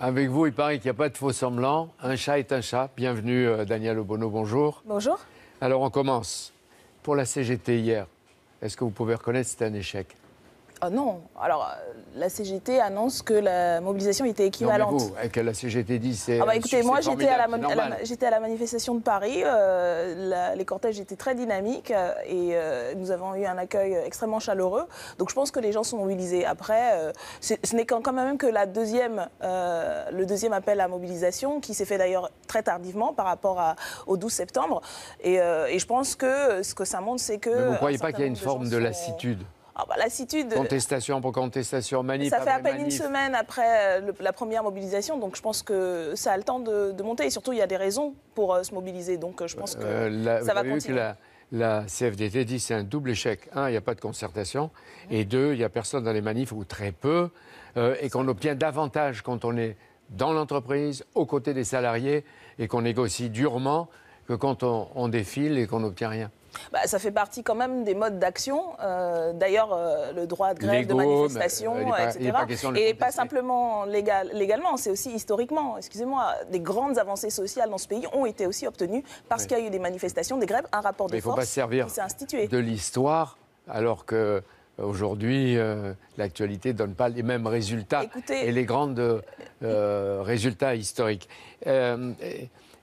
Avec vous, il paraît qu'il n'y a pas de faux semblant. Un chat est un chat. Bienvenue, Daniel Obono, bonjour. Bonjour. Alors, on commence. Pour la CGT hier, est-ce que vous pouvez reconnaître que c'était un échec? Non. Alors, la CGT annonce que la mobilisation était équivalente. Non, mais vous, que la CGT dit c'est. Écoutez, moi j'étais à la manifestation de Paris. Les cortèges étaient très dynamiques et nous avons eu un accueil extrêmement chaleureux. Donc je pense que les gens sont mobilisés. Après, ce n'est quand même que le deuxième appel à mobilisation qui s'est fait d'ailleurs très tardivement par rapport au 12 septembre. Et je pense que ce que ça montre, c'est que. Mais vous ne croyez pas qu'il y a une forme de lassitude? Lassitude. Contestation pour contestation, manif. Ça fait à peine une semaine après la première mobilisation, donc je pense que ça a le temps de monter. Et surtout, il y a des raisons pour se mobiliser, donc je pense que ça va continuer. La CFDT dit que c'est un double échec. Un, il n'y a pas de concertation. Et deux, il n'y a personne dans les manifs, ou très peu, et qu'on obtient davantage quand on est dans l'entreprise, aux côtés des salariés, et qu'on négocie durement, que quand on défile et qu'on n'obtient rien. Ça fait partie quand même des modes d'action. D'ailleurs, le droit de grève, de manifestation, etc. Et pas simplement légalement, c'est aussi historiquement. Excusez-moi, des grandes avancées sociales dans ce pays ont été aussi obtenues parce qu'il y a eu des manifestations, des grèves, un rapport de force qui s'est institué. De l'histoire, alors que aujourd'hui, l'actualité ne donne pas les mêmes résultats et les grands résultats historiques.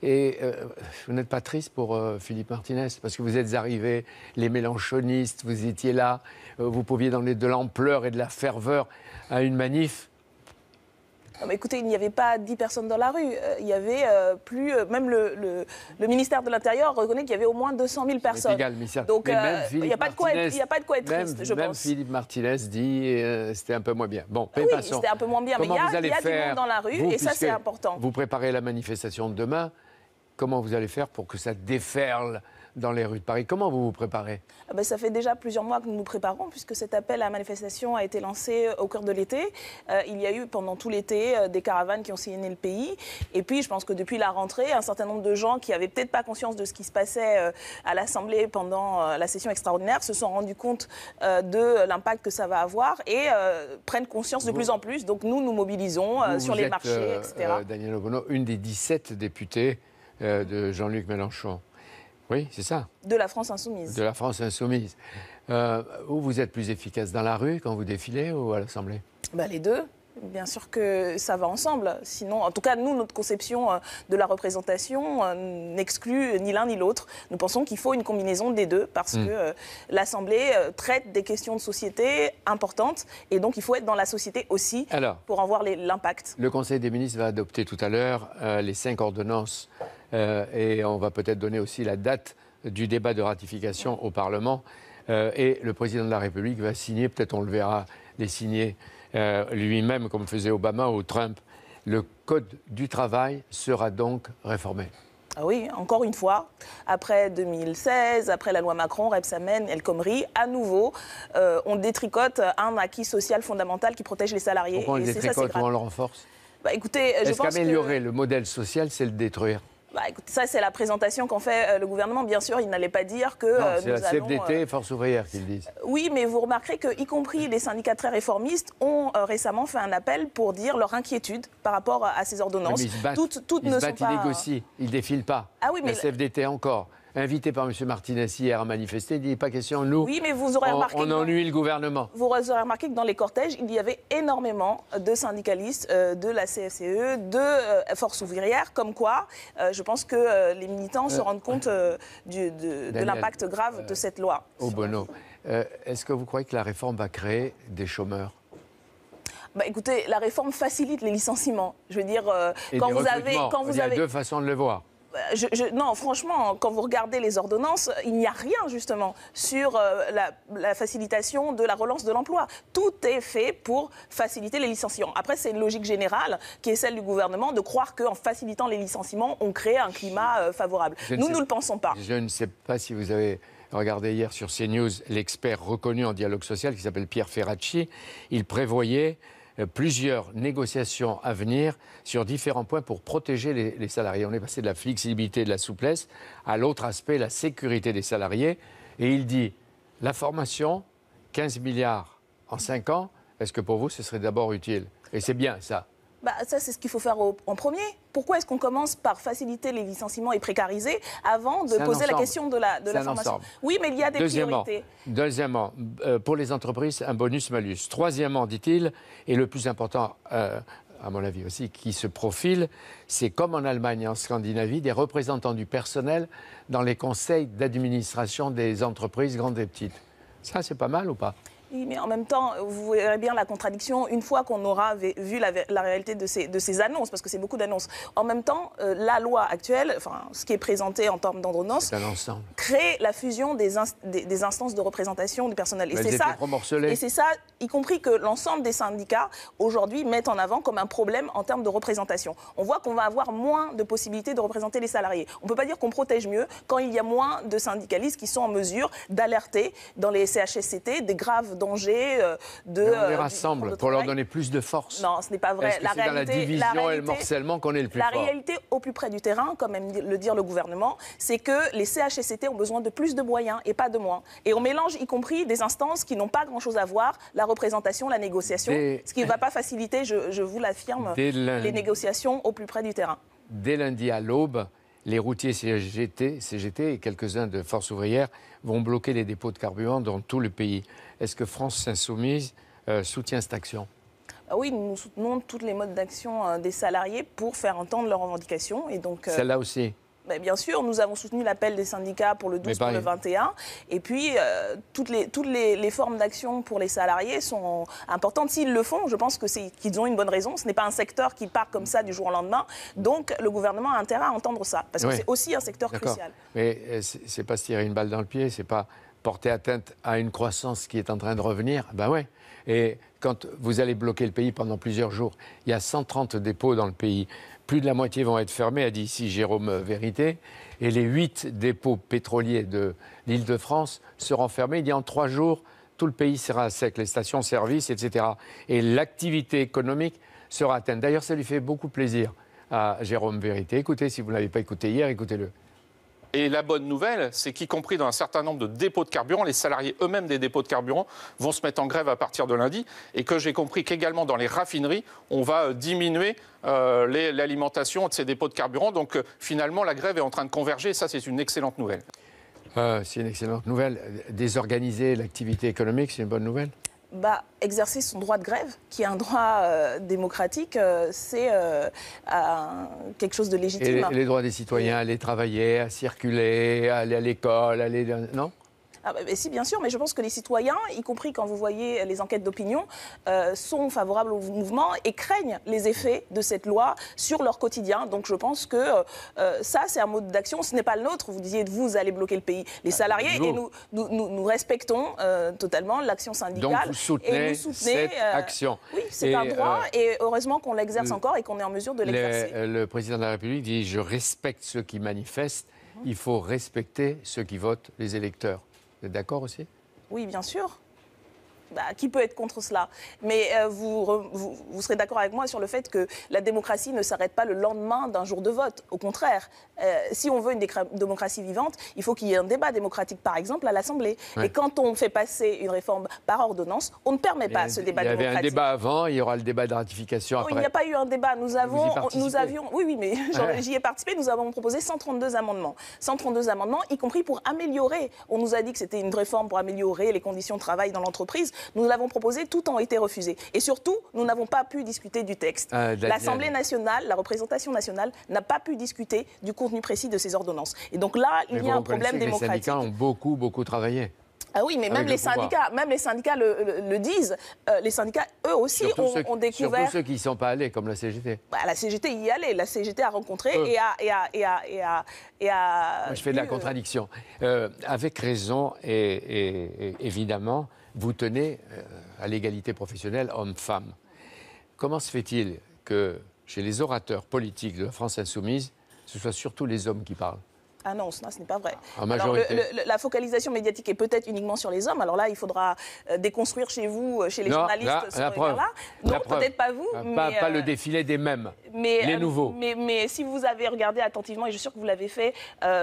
Vous n'êtes pas triste pour Philippe Martinez, parce que vous êtes arrivé, les mélenchonistes, vous étiez là, vous pouviez donner de l'ampleur et de la ferveur à une manif. Écoutez, il n'y avait pas 10 personnes dans la rue. Il y avait même le ministère de l'Intérieur reconnaît qu'il y avait au moins 200 000 personnes. Égal, donc il n'y a pas de quoi être triste, je pense. Même Philippe Martinez dit c'était un peu moins bien. Bon, oui, c'était un peu moins bien, mais il y a du monde dans la rue et ça c'est important. Vous préparez la manifestation de demain. Comment vous allez faire pour que ça déferle dans les rues de Paris? Comment vous vous préparez? Ça fait déjà plusieurs mois que nous nous préparons, puisque cet appel à manifestation a été lancé au cœur de l'été. Il y a eu pendant tout l'été des caravanes qui ont sillonné le pays. Et puis, je pense que depuis la rentrée, un certain nombre de gens qui n'avaient peut-être pas conscience de ce qui se passait à l'Assemblée pendant la session extraordinaire se sont rendus compte de l'impact que ça va avoir et prennent conscience de plus en plus. Donc nous, nous mobilisons sur les marchés, etc. Daniel Obono, une des 17 députés de Jean-Luc Mélenchon. Oui, c'est ça. De la France insoumise. De la France insoumise. Vous êtes plus efficace dans la rue quand vous défilez ou à l'Assemblée? Les deux. Bien sûr que ça va ensemble. Sinon, en tout cas, nous, notre conception de la représentation n'exclut ni l'un ni l'autre. Nous pensons qu'il faut une combinaison des deux parce que l'Assemblée traite des questions de société importantes et donc il faut être dans la société aussi pour en voir l'impact. Le Conseil des ministres va adopter tout à l'heure les 5 ordonnances et on va peut-être donner aussi la date du débat de ratification au Parlement. Et le président de la République va signer, peut-être on le verra les signer lui-même, comme faisait Obama ou Trump. Le Code du travail sera donc réformé. Ah oui, encore une fois, après 2016, après la loi Macron, Rebsamen, El Khomri, à nouveau, on détricote un acquis social fondamental qui protège les salariés. Pourquoi on le détricote ou on le renforce? Écoutez, je pense qu'améliorer le modèle social, c'est le détruire? Écoutez, ça, c'est la présentation qu'en fait le gouvernement. Bien sûr, il n'allait pas dire que c'est la CFDT et Force ouvrière qui le disent. Oui, mais vous remarquerez qu'y compris les syndicats très réformistes ont récemment fait un appel pour dire leur inquiétude par rapport à ces ordonnances. Oui, ils négocient, ils ne défilent pas. Ah oui, mais la CFDT encore. Invité par M. Martinez hier à manifester, il dit pas question, nous, oui, mais vous aurez remarqué on ennuie le gouvernement. Vous aurez remarqué que dans les cortèges, il y avait énormément de syndicalistes de la CFCE, de Force ouvrière, comme quoi je pense que les militants se rendent compte de l'impact grave de cette loi. Obono, est-ce que vous croyez que la réforme va créer des chômeurs? Écoutez, la réforme facilite les licenciements. Je veux dire, il y a deux façons de le voir. Non, franchement, quand vous regardez les ordonnances, il n'y a rien justement sur la facilitation de la relance de l'emploi. Tout est fait pour faciliter les licenciements. Après, c'est une logique générale qui est celle du gouvernement de croire qu'en facilitant les licenciements, on crée un climat favorable. Nous ne le pensons pas. Je ne sais pas si vous avez regardé hier sur CNews l'expert reconnu en dialogue social qui s'appelle Pierre Ferracci. Il prévoyait plusieurs négociations à venir sur différents points pour protéger les salariés. On est passé de la flexibilité et de la souplesse à l'autre aspect, la sécurité des salariés. Et il dit, la formation, 15 milliards en 5 ans, est-ce que pour vous, ce serait d'abord utile? Et c'est bien ça. Ça, c'est ce qu'il faut faire en premier. Pourquoi est-ce qu'on commence par faciliter les licenciements et précariser avant de poser la question de la formation? Oui, mais il y a des priorités. Deuxièmement, pour les entreprises, un bonus-malus. Troisièmement, dit-il, et le plus important, à mon avis aussi, qui se profile, c'est comme en Allemagne et en Scandinavie, des représentants du personnel dans les conseils d'administration des entreprises grandes et petites. Ça, c'est pas mal ou pas? Oui, mais en même temps, vous verrez bien la contradiction une fois qu'on aura vu la réalité de ces annonces, parce que c'est beaucoup d'annonces. En même temps, la loi actuelle, enfin, ce qui est présenté en termes d'ordonnance, crée la fusion des instances de représentation du personnel. Et c'est ça, y compris que l'ensemble des syndicats, aujourd'hui, mettent en avant comme un problème en termes de représentation. On voit qu'on va avoir moins de possibilités de représenter les salariés. On ne peut pas dire qu'on protège mieux quand il y a moins de syndicalistes qui sont en mesure d'alerter dans les CHSCT des graves dangers on les rassemble pour leur donner plus de force. Non, ce n'est pas vrai. C'est dans la division et le morcellement qu'on est le plus fort. La réalité au plus près du terrain, comme aime le dire le gouvernement, c'est que les CHSCT ont besoin de plus de moyens et pas de moins. Et on mélange y compris des instances qui n'ont pas grand-chose à voir, la représentation, la négociation, ce qui ne va pas faciliter, je vous l'affirme, les négociations au plus près du terrain. Dès lundi à l'aube, les routiers CGT et quelques-uns de Force ouvrière vont bloquer les dépôts de carburant dans tout le pays. Est-ce que France Insoumise soutient cette action? Oui, nous soutenons tous les modes d'action des salariés pour faire entendre leurs revendications. Celle-là aussi? Bien sûr, nous avons soutenu l'appel des syndicats pour le 12 pour le 21. Et puis, toutes les formes d'action pour les salariés sont importantes. S'ils le font, je pense qu'ils ont une bonne raison. Ce n'est pas un secteur qui part comme ça du jour au lendemain. Donc, le gouvernement a intérêt à entendre ça. Parce que c'est aussi un secteur crucial. Mais ce n'est pas se tirer une balle dans le pied, ce n'est pas porter atteinte à une croissance qui est en train de revenir. Ben ouais. Et quand vous allez bloquer le pays pendant plusieurs jours, il y a 130 dépôts dans le pays. Plus de la moitié vont être fermés, a dit ici Jérôme Vérité. Et les 8 dépôts pétroliers de l'Île-de-France seront fermés. Il dit en 3 jours, tout le pays sera à sec, les stations-service, etc. Et l'activité économique sera atteinte. D'ailleurs, ça lui fait beaucoup plaisir à Jérôme Vérité. Écoutez, si vous ne l'avez pas écouté hier, écoutez-le. Et la bonne nouvelle, c'est qu'y compris dans un certain nombre de dépôts de carburant, les salariés eux-mêmes des dépôts de carburant vont se mettre en grève à partir de lundi. Et que j'ai compris qu'également dans les raffineries, on va diminuer l'alimentation de ces dépôts de carburant. Donc finalement, la grève est en train de converger. Et ça, c'est une excellente nouvelle. C'est une excellente nouvelle. Désorganiser l'activité économique, c'est une bonne nouvelle? Exercer son droit de grève, qui est un droit démocratique, c'est quelque chose de légitime. Et les droits des citoyens, aller travailler, à circuler, aller à l'école, non? Si, bien sûr, mais je pense que les citoyens, y compris quand vous voyez les enquêtes d'opinion, sont favorables au mouvement et craignent les effets de cette loi sur leur quotidien. Donc je pense que ça, c'est un mode d'action. Ce n'est pas le nôtre. Vous disiez, vous allez bloquer le pays. Les salariés, et nous respectons totalement l'action syndicale. Donc vous soutenez cette action. Oui, c'est un droit et heureusement qu'on l'exerce encore et qu'on est en mesure de l'exercer. Le président de la République dit, je respecte ceux qui manifestent, il faut respecter ceux qui votent, les électeurs. Vous êtes d'accord aussi? Oui, bien sûr. Qui peut être contre cela? Mais vous serez d'accord avec moi sur le fait que la démocratie ne s'arrête pas le lendemain d'un jour de vote. Au contraire, si on veut une démocratie vivante, il faut qu'il y ait un débat démocratique, par exemple, à l'Assemblée. Ouais. Et quand on fait passer une réforme par ordonnance, on ne permet pas ce débat démocratique. Il y avait un débat avant, il y aura le débat de ratification après. Il n'y a pas eu un débat. Nous avions, oui, mais j'y ai participé. Nous avons proposé 132 amendements. 132 amendements, y compris pour améliorer. On nous a dit que c'était une réforme pour améliorer les conditions de travail dans l'entreprise. Nous l'avons proposé, tout ont été refusés. Et surtout, nous n'avons pas pu discuter du texte. L'Assemblée nationale, la représentation nationale, n'a pas pu discuter du contenu précis de ces ordonnances. Et donc là, il y a un problème démocratique. Les syndicats ont beaucoup travaillé. Ah oui, mais même les syndicats le disent. Les syndicats, eux aussi, ont découvert... Surtout ceux qui n'y sont pas allés, comme la CGT. La CGT y allait. La CGT a rencontré et a... Moi, je fais de la contradiction. Avec raison et évidemment, vous tenez à l'égalité professionnelle homme-femme. Comment se fait-il que chez les orateurs politiques de la France Insoumise, ce soit surtout les hommes qui parlent? Ah non, ce n'est pas vrai. En majorité. Alors, la focalisation médiatique est peut-être uniquement sur les hommes. Alors là, il faudra déconstruire chez vous, chez les journalistes, ce regard-là. Non, peut-être pas vous. Pas le défilé des mêmes, les nouveaux. Mais si vous avez regardé attentivement, et je suis sûre que vous l'avez fait,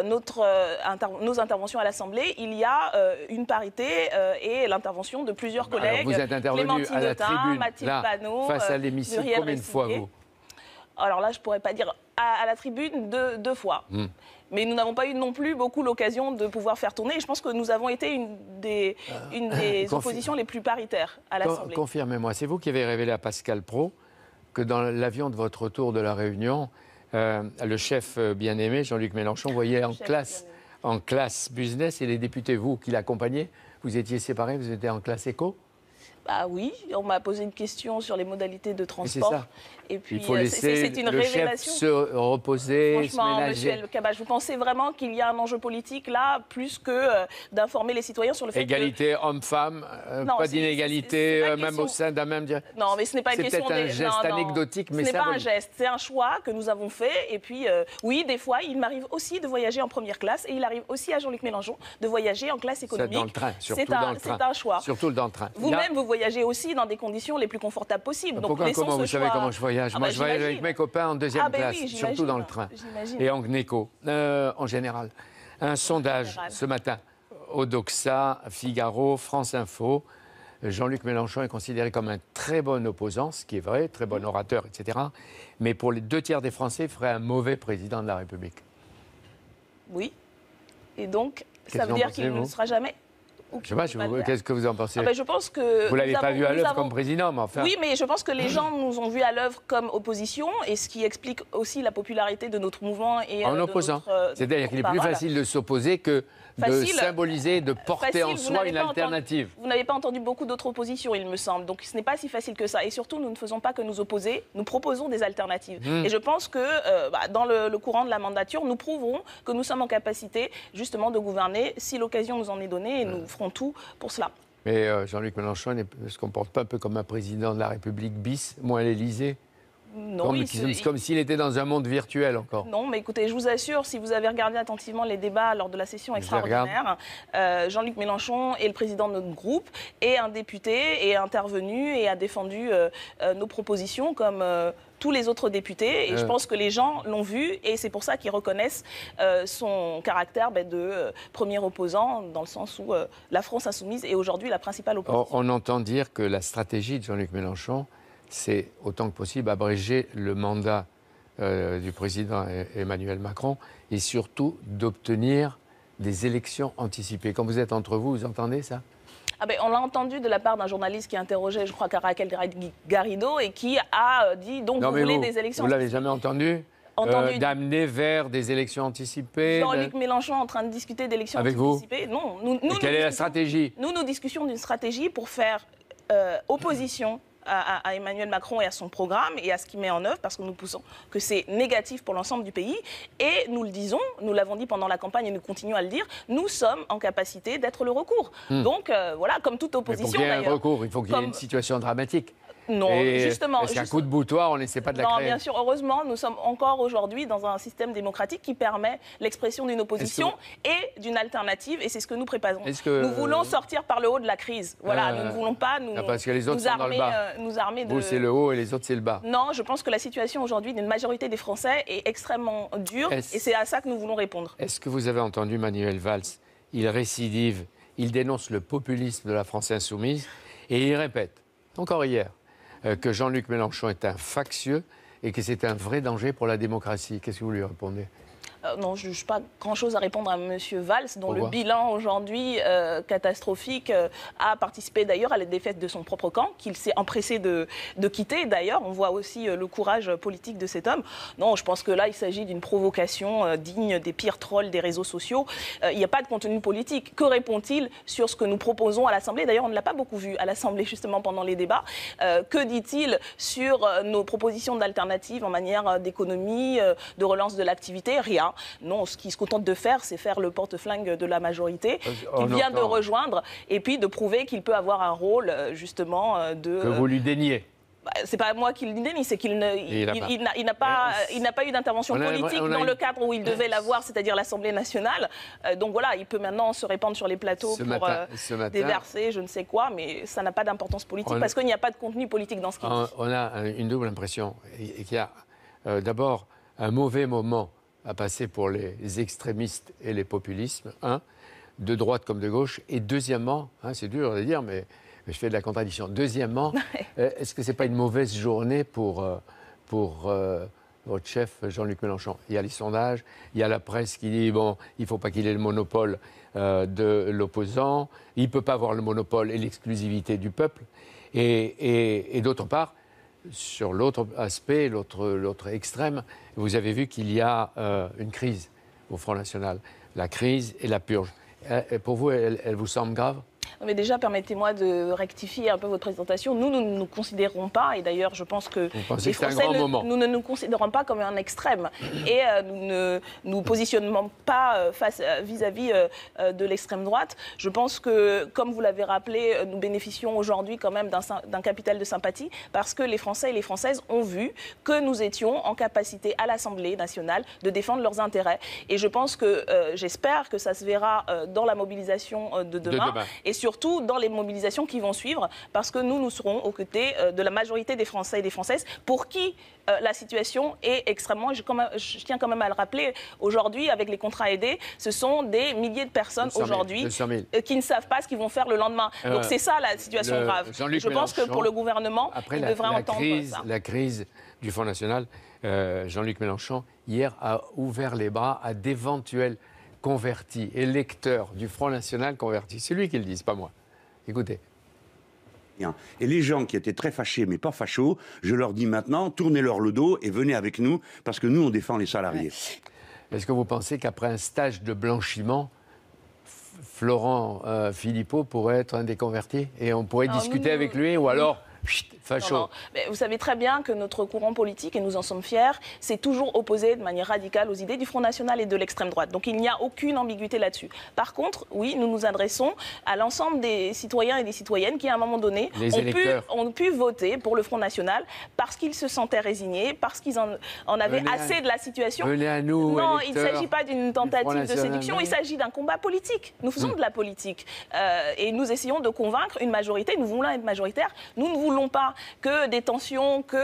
nos interventions à l'Assemblée, il y a une parité et l'intervention de plusieurs collègues. Alors vous êtes intervenu à la tribune, Mathilde Panot, face à l'hémicycle, combien de fois vous? Alors là, je ne pourrais pas dire à la tribune deux fois. Mais nous n'avons pas eu non plus beaucoup l'occasion de pouvoir faire tourner. Et je pense que nous avons été une des oppositions les plus paritaires à l'Assemblée. Confirmez-moi, c'est vous qui avez révélé à Pascal Praud que dans l'avion de votre retour de la Réunion, le chef bien-aimé, Jean-Luc Mélenchon, voyait en classe business et les députés, vous qui l'accompagnez, vous étiez séparés, vous étiez en classe éco? Ah oui, on m'a posé une question sur les modalités de transport. C'est ça. Et puis, il faut laisser c'est une le révélation. chef se reposer, se Franchement, ménager. monsieur El Kabbach, vous pensez vraiment qu'il y a un enjeu politique là, plus que d'informer les citoyens sur le fait Égalité homme-femme, pas d'inégalité, même au sein d'un même... Non, mais ce n'est pas une question... C'est peut-être un geste anecdotique, mais ce n'est pas un symbolique. geste, c'est un choix que nous avons fait. Et puis, oui, des fois, il m'arrive aussi de voyager en première classe et il arrive aussi à Jean-Luc Mélenchon de voyager en classe économique. Dans le train, surtout dans le train. C'est un choix. Surtout dans le train. Vous-même, vous voyagez aussi dans des conditions les plus confortables possibles. Donc, Comment vous savez comment je voyage? Moi, je voyage avec mes copains en deuxième classe, oui, surtout dans le train. Et en gnéco, en général. Un sondage ce matin, Odoxa, Figaro, France Info. Jean-Luc Mélenchon est considéré comme un très bon opposant, ce qui est vrai, très bon orateur, etc. Mais pour les 2 tiers des Français, il ferait un mauvais président de la République. Oui. Et donc, ça veut dire qu'il ne sera jamais... Je sais pas, qu'est-ce que vous en pensez? Je pense que vous ne l'avez pas vu à l'œuvre comme président, mais enfin... Oui, mais je pense que les gens nous ont vus à l'œuvre comme opposition, et ce qui explique aussi la popularité de notre mouvement. Et en opposant. C'est-à-dire qu'il est plus facile de s'opposer que de symboliser, de porter en soi une alternative. Vous n'avez pas entendu beaucoup d'autres oppositions, il me semble. Donc ce n'est pas si facile que ça. Et surtout, nous ne faisons pas que nous opposer, nous proposons des alternatives. Et je pense que dans le courant de la mandature, nous prouverons que nous sommes en capacité justement de gouverner si l'occasion nous en est donnée, et nous ferons tout pour cela. Mais Jean-Luc Mélenchon ne se comporte pas un peu comme un président de la République bis, moins à l'Élysée? Non, comme s'il était dans un monde virtuel encore. Non, mais écoutez, je vous assure, si vous avez regardé attentivement les débats lors de la session extraordinaire, Jean-Luc Mélenchon est le président de notre groupe, et un député est intervenu et a défendu nos propositions comme tous les autres députés. Et je pense que les gens l'ont vu, et c'est pour ça qu'ils reconnaissent son caractère de premier opposant, dans le sens où la France insoumise est aujourd'hui la principale opposition. On entend dire que la stratégie de Jean-Luc Mélenchon, c'est autant que possible abréger le mandat du président Emmanuel Macron et surtout d'obtenir des élections anticipées. Quand vous êtes entre vous, vous entendez ça? On l'a entendu de la part d'un journaliste qui interrogeait, je crois, Raquel Garrido, et qui a dit donc vous voulez des élections anticipées. Vous l'avez jamais entendu d'amener vers des élections anticipées? Jean-Luc Mélenchon en train de discuter d'élections anticipées? Non. Quelle est la stratégie? Nous discutions d'une stratégie pour faire opposition à Emmanuel Macron et à son programme et à ce qu'il met en œuvre, parce que nous poussons que c'est négatif pour l'ensemble du pays. Et nous le disons, nous l'avons dit pendant la campagne et nous continuons à le dire, nous sommes en capacité d'être le recours. Donc voilà, comme toute opposition. Mais pour qu'il y ait un recours, il faut qu'il y ait une situation dramatique. Non, justement. Parce qu'un coup de boutoir, on n'essaie pas de la créer. Non, bien sûr. Heureusement, nous sommes encore aujourd'hui dans un système démocratique qui permet l'expression d'une opposition et d'une alternative. Et c'est ce que nous préparons. Nous voulons sortir par le haut de la crise. Voilà, nous ne voulons pas parce que les autres sont dans le bas. Nous armer de... Vous, c'est le haut et les autres, c'est le bas. Non, je pense que la situation aujourd'hui d'une majorité des Français est extrêmement dure. Et c'est à ça que nous voulons répondre. Est-ce que vous avez entendu Manuel Valls? Il récidive, il dénonce le populisme de la France insoumise et il répète, encore hier, que Jean-Luc Mélenchon est un factieux et que c'est un vrai danger pour la démocratie. Qu'est-ce que vous lui répondez? Non, je n'ai pas grand-chose à répondre à M. Valls, dont le bilan aujourd'hui catastrophique a participé d'ailleurs à la défaite de son propre camp, qu'il s'est empressé de quitter. D'ailleurs, on voit aussi le courage politique de cet homme. Non, je pense que là, il s'agit d'une provocation digne des pires trolls des réseaux sociaux. Il n'y a pas de contenu politique. Que répond-il sur ce que nous proposons à l'Assemblée? D'ailleurs, on ne l'a pas beaucoup vu à l'Assemblée, justement, pendant les débats. Que dit-il sur nos propositions d'alternatives en matière d'économie, de relance de l'activité? Rien. Non, ce qu'il se contente de faire, c'est faire le porte-flingue de la majorité qu'il vient de rejoindre, et puis de prouver qu'il peut avoir un rôle, justement, de... Que vous lui déniez. C'est pas moi qui le dénie, c'est qu'il n'a pas eu d'intervention politique dans le cadre où il devait l'avoir, c'est-à-dire l'Assemblée nationale. Donc voilà, il peut maintenant se répandre sur les plateaux pour déverser je ne sais quoi, mais ça n'a pas d'importance politique parce qu'il n'y a pas de contenu politique dans ce qu'il dit. On a une double impression, qu'il y a d'abord un mauvais moment à passer pour les extrémistes et les populismes, de droite comme de gauche, et deuxièmement, c'est dur à dire, mais je fais de la contradiction. Deuxièmement, est-ce que ce n'est pas une mauvaise journée pour votre chef Jean-Luc Mélenchon. Il y a les sondages, il y a la presse qui dit bon, il ne faut pas qu'il ait le monopole de l'opposant, il ne peut pas avoir le monopole et l'exclusivité du peuple. Et d'autre part, sur l'autre aspect, l'autre extrême, vous avez vu qu'il y a une crise au Front National, la crise et la purge. Pour vous, elle vous semble grave ? Mais déjà, permettez-moi de rectifier un peu votre présentation. Nous ne nous considérons pas, et d'ailleurs, je pense que les Français, nous ne nous considérons pas comme un extrême. Et nous ne nous positionnons pas vis-à-vis de l'extrême droite. Je pense que, comme vous l'avez rappelé, nous bénéficions aujourd'hui quand même d'un capital de sympathie parce que les Français et les Françaises ont vu que nous étions en capacité à l'Assemblée nationale de défendre leurs intérêts. Et je pense que, j'espère que ça se verra dans la mobilisation de demain. Et surtout dans les mobilisations qui vont suivre, parce que nous serons aux côtés de la majorité des Français et des Françaises pour qui la situation est extrêmement, je tiens quand même à le rappeler, aujourd'hui avec les contrats aidés, ce sont des milliers de personnes aujourd'hui qui ne savent pas ce qu'ils vont faire le lendemain. Donc c'est ça la situation grave. Je pense que pour le gouvernement, il devrait entendre ça. La crise du Front National, Jean-Luc Mélenchon, hier, a ouvert les bras à d'éventuels convertis, électeurs du Front National convertis. C'est lui qui le dit, pas moi. Écoutez. Et les gens qui étaient très fâchés, mais pas fachos, je leur dis maintenant, tournez-leur le dos et venez avec nous, parce que nous, on défend les salariés. Est-ce que vous pensez qu'après un stage de blanchiment, Florent Philippot pourrait être un des convertis et on pourrait discuter avec lui, ou alors... Facho. Non. Mais vous savez très bien que notre courant politique, et nous en sommes fiers, s'est toujours opposé de manière radicale aux idées du Front National et de l'extrême droite. Donc il n'y a aucune ambiguïté là-dessus. Par contre, oui, nous nous adressons à l'ensemble des citoyens et des citoyennes qui, à un moment donné, ont pu voter pour le Front National parce qu'ils se sentaient résignés, parce qu'ils en avaient assez de la situation. Venez à nous, non, il ne s'agit pas d'une tentative de séduction, il s'agit d'un combat politique. Nous faisons de la politique et nous essayons de convaincre une majorité. Nous voulons être majoritaires. Nous ne voulons pas que des tensions, que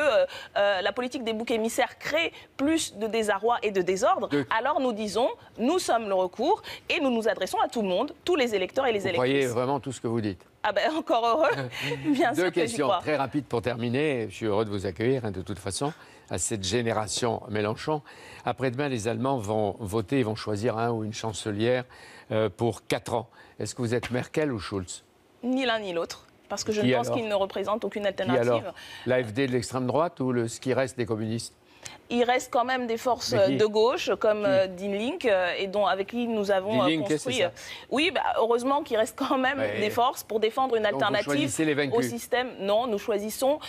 la politique des boucs émissaires crée plus de désarroi et de désordre. Alors nous disons, nous sommes le recours et nous nous adressons à tout le monde, tous les électeurs et les électrices. Vous croyez vraiment tout ce que vous dites? Ah ben encore heureux, bien sûr. Deux questions très rapides pour terminer. Je suis heureux de vous accueillir, de toute façon, à cette génération Mélenchon. Après-demain, les Allemands vont voter, ils vont choisir un ou une chancelière pour 4 ans. Est-ce que vous êtes Merkel ou Schulz? Ni l'un ni l'autre. Parce que je pense qu'il ne représente aucune alternative. L'AfD de l'extrême droite ou ce qui reste des communistes? Il reste quand même des forces de gauche, comme Die Linke, et avec qui nous avons construit. Oui, heureusement qu'il reste quand même des forces pour défendre une alternative au système. Non, nous choisissons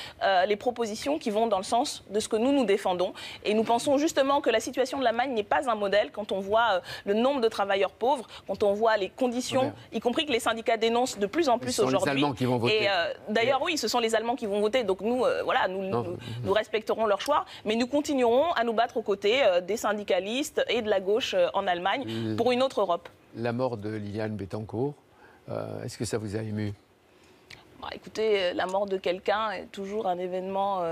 les propositions qui vont dans le sens de ce que nous défendons. Et nous pensons justement que la situation de l'Allemagne n'est pas un modèle quand on voit le nombre de travailleurs pauvres, quand on voit les conditions, y compris que les syndicats dénoncent de plus en plus aujourd'hui. Ce sont les Allemands qui vont voter. Et d'ailleurs, oui, ce sont les Allemands qui vont voter. Donc nous, nous respecterons leur choix, mais nous continuerons à nous battre aux côtés des syndicalistes et de la gauche en Allemagne pour une autre Europe. La mort de Liliane Bettencourt, est-ce que ça vous a ému? Écoutez, la mort de quelqu'un est toujours un événement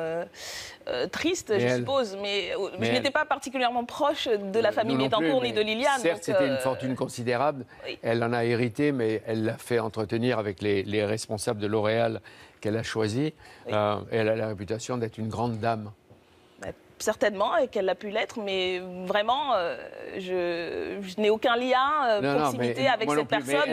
triste, je suppose, mais je n'étais pas particulièrement proche de la famille Bettencourt ni de Liliane. Certes, c'était une fortune considérable, elle en a hérité, mais elle l'a fait entretenir avec les responsables de L'Oréal qu'elle a choisis, et elle a la réputation d'être une grande dame. Certainement, et qu'elle a pu l'être, mais vraiment, je n'ai aucun lien, proximité avec cette personne.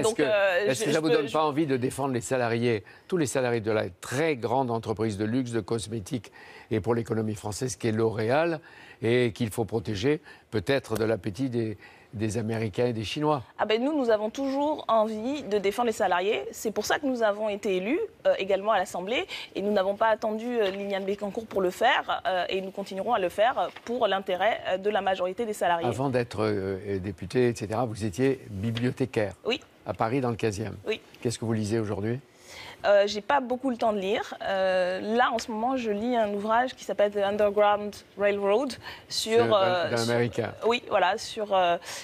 Est-ce que ça ne vous donne pas envie de défendre les salariés, tous les salariés de la très grande entreprise de luxe, de cosmétiques, et pour l'économie française, qui est L'Oréal, et qu'il faut protéger peut-être de l'appétit des Américains et des Chinois? Nous avons toujours envie de défendre les salariés. C'est pour ça que nous avons été élus également à l'Assemblée. Et nous n'avons pas attendu Liliane Bettencourt pour le faire. Et nous continuerons à le faire pour l'intérêt de la majorité des salariés. Avant d'être député, etc., vous étiez bibliothécaire. Oui. À Paris, dans le 15e. Oui. Qu'est-ce que vous lisez aujourd'hui? J'ai pas beaucoup le temps de lire. Là, en ce moment, je lis un ouvrage qui s'appelle The Underground Railroad sur... d'un Américain. Oui, voilà, sur...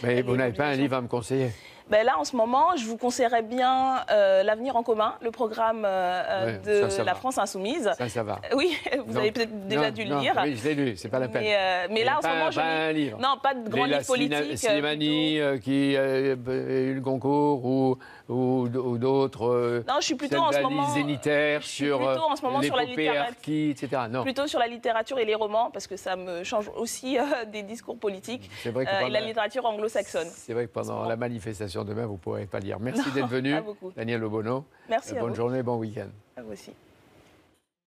Mais vous n'avez pas un livre à me conseiller? Ben là, en ce moment, je vous conseillerais bien L'Avenir en commun, le programme de la France Insoumise. Ça va. Oui, vous avez peut-être déjà dû le lire. Oui, je l'ai lu, c'est pas la peine. Mais là, en ce moment, un livre. Non, pas de grand livre politique. Slimani, qui a eu le concours, ou d'autres. Non, je suis plutôt en ce moment. Zénitaire, sur l'épopée harkie, etc. Non. Plutôt sur la littérature et les romans, parce que ça me change aussi des discours politiques. C'est vrai que et la littérature anglo-saxonne. C'est vrai que pendant la manifestation demain, vous ne pourrez pas lire. Merci d'être venu, Daniel Obono. Merci à vous. Bonne journée, bon week-end. À vous aussi.